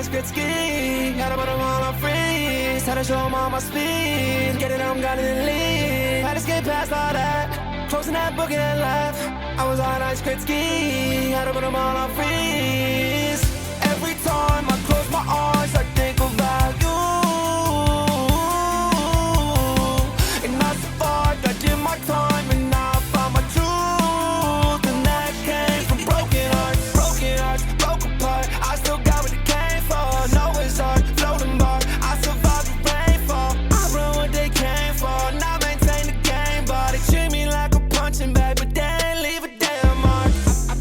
ice grid ski. Had to put them all on freeze. Had to show them all my speed. Get it, I'm got it in lead. Had to skate past all that. Closing that book and left. I was on ice grid ski. Had to put them all on freeze. Every time I close my eyes, I think about you. And I survived, I did my time, and now I found my truth. And that came from broken hearts, broke apart. I still got what it came for. No, it's hard, floating bar. I survived the rainfall. I run what they came for. Now maintain the game, but they treat me like a punching bag, but they ain't leave a damn mark.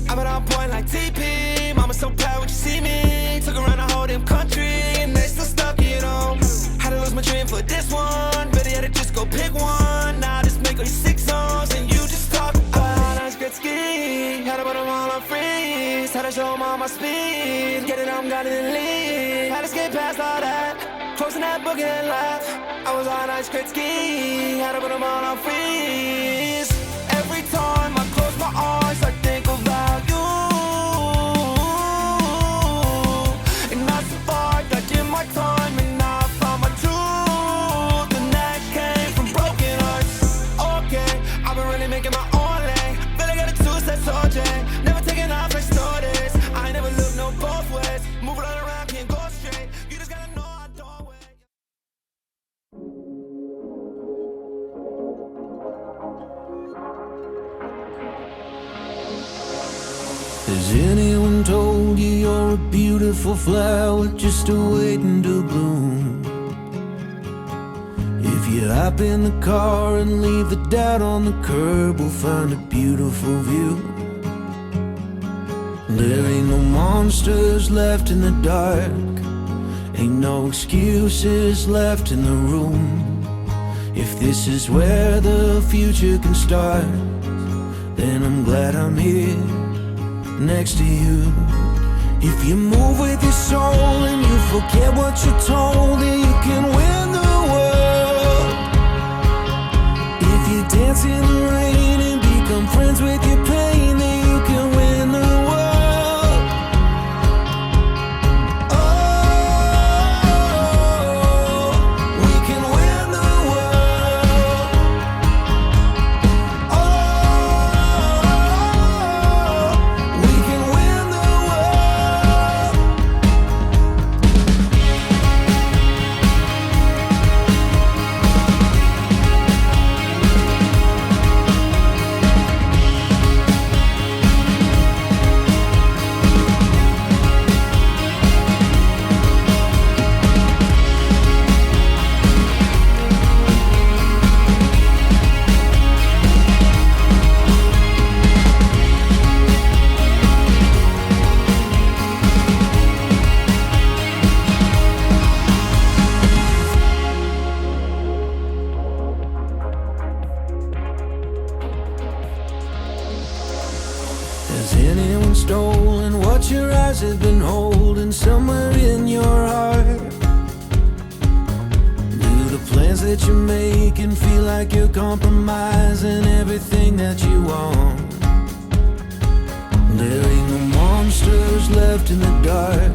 I'm at on point like TP. Mama so proud when you see me. Took around the whole damn country, and they still stuck it on. Had to lose my dream for this one. Better yet, just go pick one. Now I just make all these 6 songs, and you just talk about ice grid ski. Had to put them all on freeze. Had to show them all my speed. Get it, I'm got it in lead. Had to skate past all that. Closing that book and left. I was on ice grid ski. Had to put them all on freeze. Every time I close my eyes, I think about you. And I survived, I did my time, and now I found my truth. And that came from broken hearts. Okay, I've been really making my own lane. Feel like I got a 2-step soldier. Never taking off like notice. I ain't never look no both ways. Move it all around, can't go straight. You just gotta know I don't wait. Has anyone told you you're a beautiful flower just waiting to bloom? If you hop in the car and leave the doubt on the curb, we'll find a beautiful view. There ain't no monsters left in the dark, ain't no excuses left in the room. If this is where the future can start, then I'm glad I'm here next to you. If you move with your soul and you forget what you're told, then you can win the world. If you dance in the rain and become friends with your pain, then you can win the world. Oh, we can win the world. Oh, we can win the world. Has anyone stolen what your eyes have been holding somewhere in your heart? Do the plans that you're making feel like you're compromising everything that you want? There ain't no monsters left in the dark,